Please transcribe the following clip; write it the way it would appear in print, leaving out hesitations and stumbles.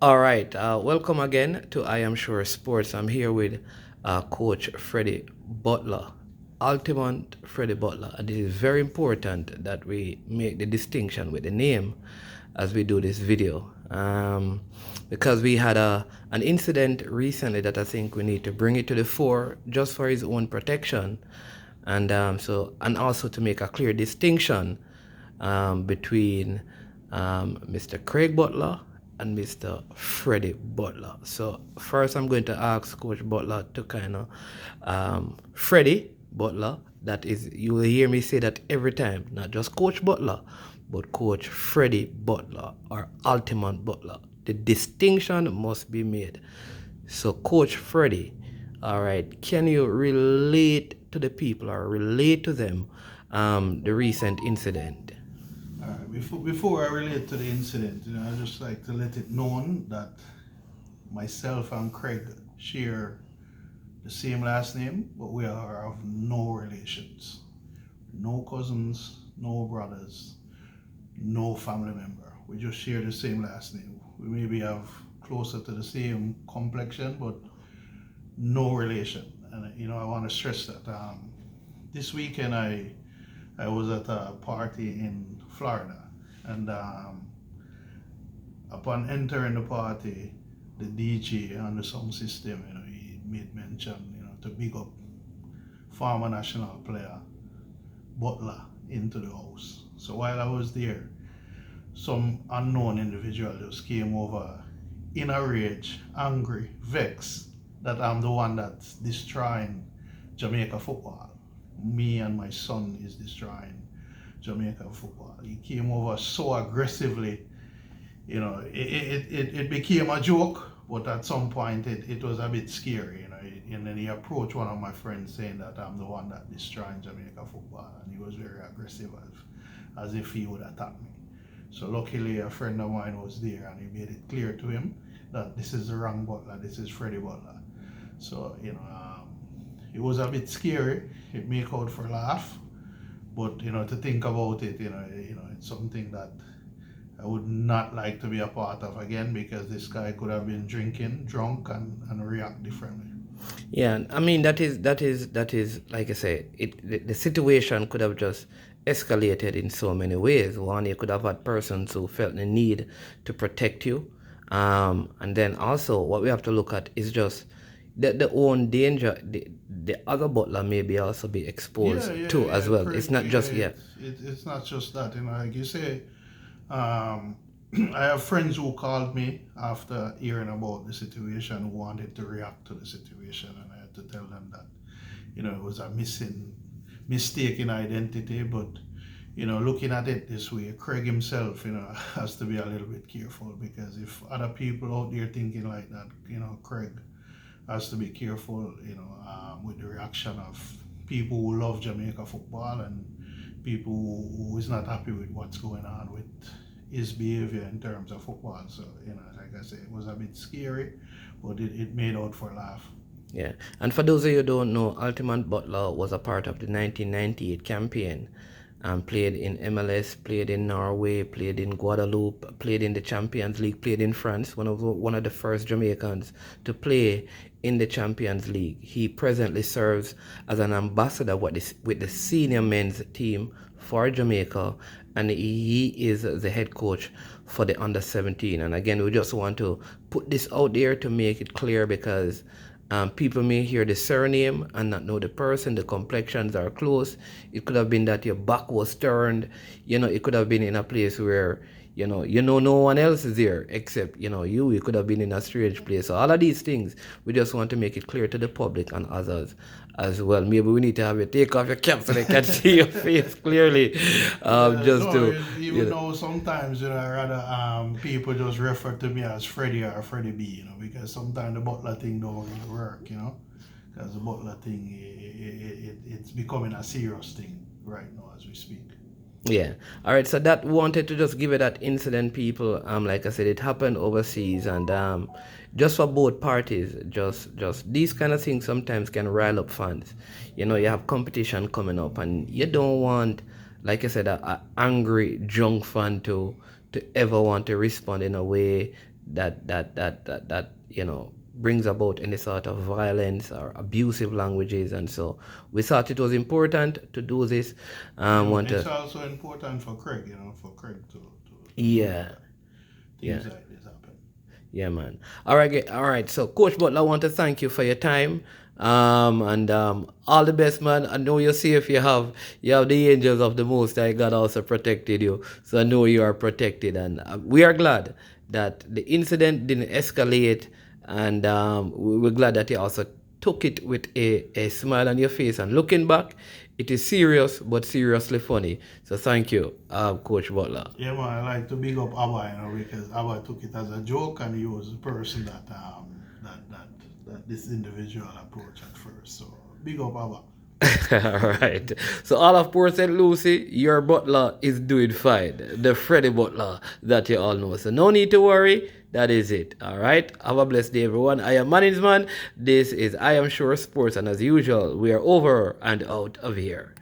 All right, welcome again to I Am Sure Sports. I'm here with Coach Freddie Butler, Ultimate Freddie Butler. And it is very important that we make the distinction with the name as we do this video. Because we had an incident recently that I think we need to bring it to the fore just for his own protection. And and also to make a clear distinction between Mr. Craig Butler and Mr. Freddie Butler. So first I'm going to ask Coach Butler to kind of Freddie Butler, that is, you will hear me say that every time, not just Coach Butler, but Coach Freddie Butler or Ultimate Butler. The distinction must be made. So Coach Freddie, all right, can you relate to the people or relate to them the recent incident? All right. Before I relate to the incident, I just like to let it known that myself and Craig share the same last name, but we are of no relations, no cousins, no brothers, no family member. We just share the same last name. We maybe have closer to the same complexion, but no relation. And I want to stress that this weekend I was at a party in Florida, and upon entering the party, the DJ on the sound system, he made mention, to big up former national player Butler into the house. So while I was there, some unknown individual just came over in a rage, angry, vexed that I'm the one that's destroying Jamaica football. Me and my son is destroying Jamaica football. He came over so aggressively, it became a joke, but at some point it was a bit scary, and then he approached one of my friends saying that I'm the one that destroying Jamaica football, and he was very aggressive as if he would attack me. So luckily a friend of mine was there and he made it clear to him that this is the wrong Butler, this is Freddie Butler. So, it was a bit scary. It make out for a laugh, but to think about it, it's something that I would not like to be a part of again, because this guy could have been drinking, drunk, and react differently. Yeah, I mean that is like I say, the situation could have just escalated in so many ways. One, you could have had persons who felt the need to protect you, and then also what we have to look at is just the own danger. The other butler maybe also be exposed too as well. It's not just It's not just that, like you say. I have friends who called me after hearing about the situation, who wanted to react to the situation, and I had to tell them that, it was a mistaken identity. But, looking at it this way, Craig himself, has to be a little bit careful, because if other people out there thinking like that, Craig has to be careful, with the reaction of people who love Jamaica football and people who is not happy with what's going on with his behavior in terms of football. So, like I said, it was a bit scary, but it made out for a laugh. Yeah, and for those of you who don't know, Ultimate Butler was a part of the 1998 campaign. Played in MLS, played in Norway, played in Guadeloupe, played in the Champions League, played in France. One of the first Jamaicans to play in the Champions League. He presently serves as an ambassador with the senior men's team for Jamaica, and he is the head coach for the under 17. And again, we just want to put this out there to make it clear, because people may hear the surname and not know the person. The complexions are close. It could have been that your back was turned. It could have been in a place where no one else is there except you. You could have been in a strange place. So all of these things, we just want to make it clear to the public and others as well. Maybe we need to have you take off your cap so they can see your face clearly. Even though sometimes, I rather people just refer to me as Freddie or Freddie B, because sometimes the Butler thing don't really work, because the Butler thing, it's becoming a serious thing right now as we speak. Yeah. All right. So that wanted to just give it that incident, people. Like I said, it happened overseas, and just for both parties, just these kind of things sometimes can rile up fans. You have competition coming up, and you don't want, like I said, a angry drunk fan to ever want to respond in a way that brings about any sort of violence or abusive languages. And so we thought it was important to do this. It's also important for Craig, for Craig to know Yeah, that yeah. things like this happen. Yeah, man. All right. So, Coach Butler, I want to thank you for your time. And all the best, man. I know you're safe. You have the angels of the Most High God also protected you. So I know you are protected, and we are glad that the incident didn't escalate, and we're glad that you also took it with a smile on your face. And looking back, it is serious, but seriously funny. So thank you, Coach Butler. Yeah, man, I like to big up Abba, because Abba took it as a joke, and he was the person that this individual approached at first. So big up Abba. All right. So all of Port St. Lucie, your butler is doing fine. The Freddie Butler that you all know. So no need to worry. That is it. All right. Have a blessed day, everyone. I am Management. This is I Am Sure Sports. And as usual, we are over and out of here.